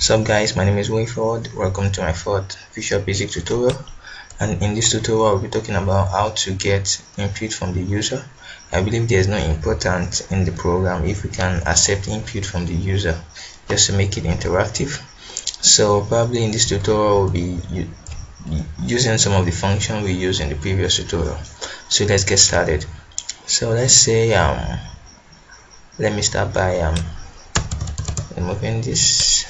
Sup guys, my name is Wayford. Welcome to my fourth Visual Basic tutorial, and in this tutorial I'll be talking about how to get input from the user. I believe there's no importance in the program if we can accept input from the user, just to make it interactive. So probably in this tutorial we'll be using some of the functions we used in the previous tutorial. So let's get started. So let's say let me start by removing this,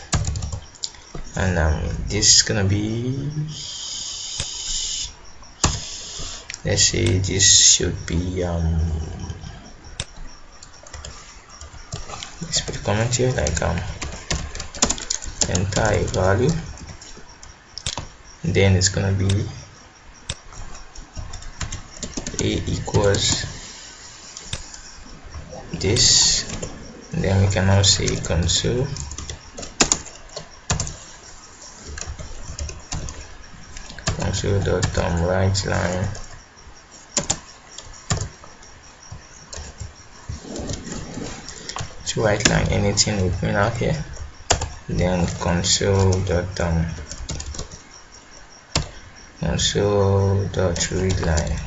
and this is gonna be, let's say this should be let's put a comment here like enter a value, then it's gonna be a equals this, and then we can now say console write line to write line anything we print out here, then console dot read line.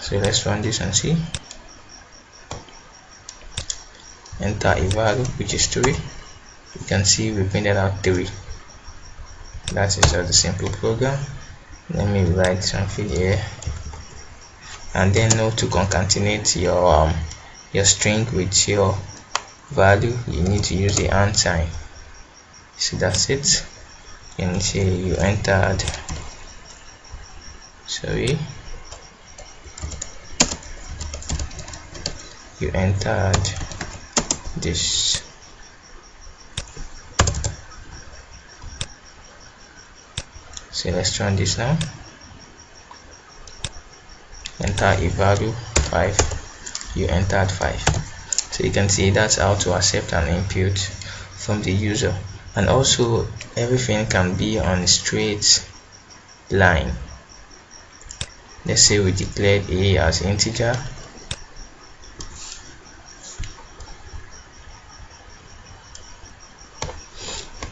So let's run this and see. Enter a value which is 3. You can see we printed out 3. That is just a simple program. Let me write something here, and then know to concatenate your string with your value, you need to use the and sign. So that's it. You can say you entered, you entered this. So let's run this now. Enter a value 5, you entered 5. So you can see that's how to accept an input from the user. And also everything can be on a straight line. Let's say we declared a as integer,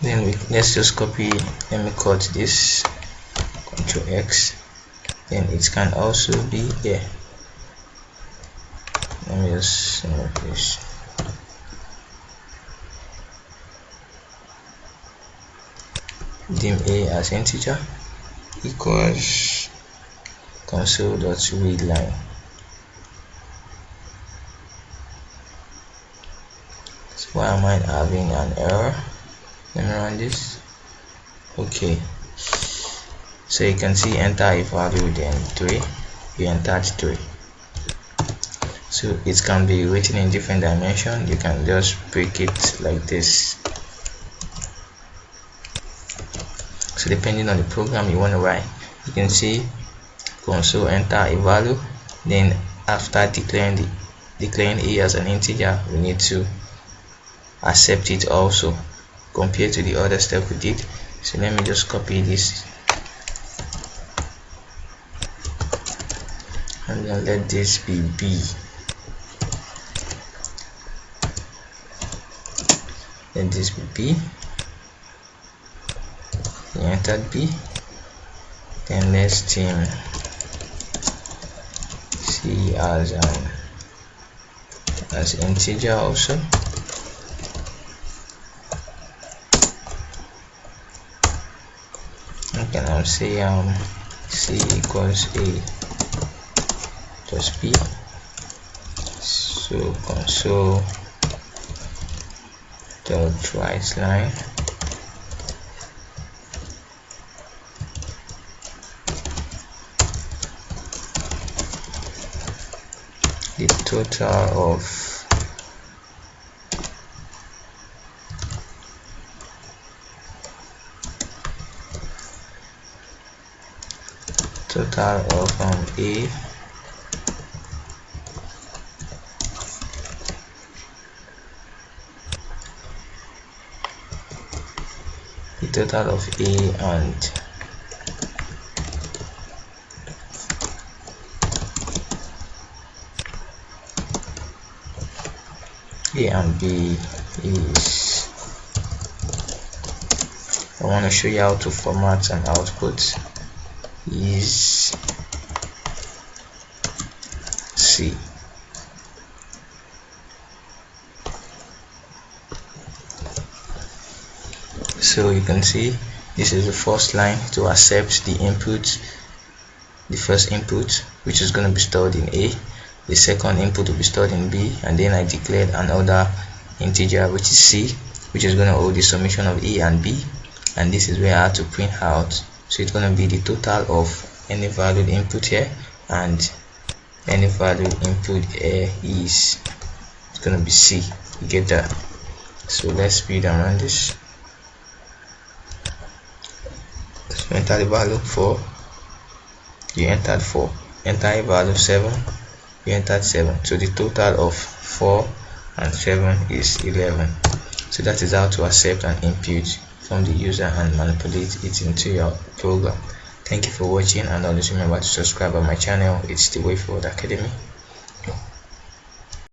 then let's just copy, let me cut this, Ctrl X, then it can also be here. Let me just this. Dim a as integer equals console.read line. So why am I having an error? Let me run this. Okay, so you can see enter a value, then 3, you entered 3. So it can be written in different dimensions. You can just break it like this. So depending on the program you want to write, you can see console enter a value, then after declaring a as an integer, we need to accept it also compared to the other step we did. So let me just copy this and then let this be B. Let this be B. You entered B. Then let's team C as integer also. Okay, now say C equals A plus B. So console dot write line the total of A the total of A and A and B is, I want to show you how to format an output, is C. So you can see this is the first line to accept the input, the first input, which is going to be stored in A, the second input will be stored in B, and then I declared another integer which is C, which is going to hold the summation of A and B, and this is where I have to print out. So it's going to be the total of any valued input here, and any valued input here is, it's going to be C. You get that? So let's speed and run this. So enter the value 4, you entered 4, enter a value 7, you entered 7. So the total of 4 and 7 is 11. So that is how to accept an input from the user and manipulate it into your program. Thank you for watching, and always remember to subscribe on my channel. It's the Way Forward Academy.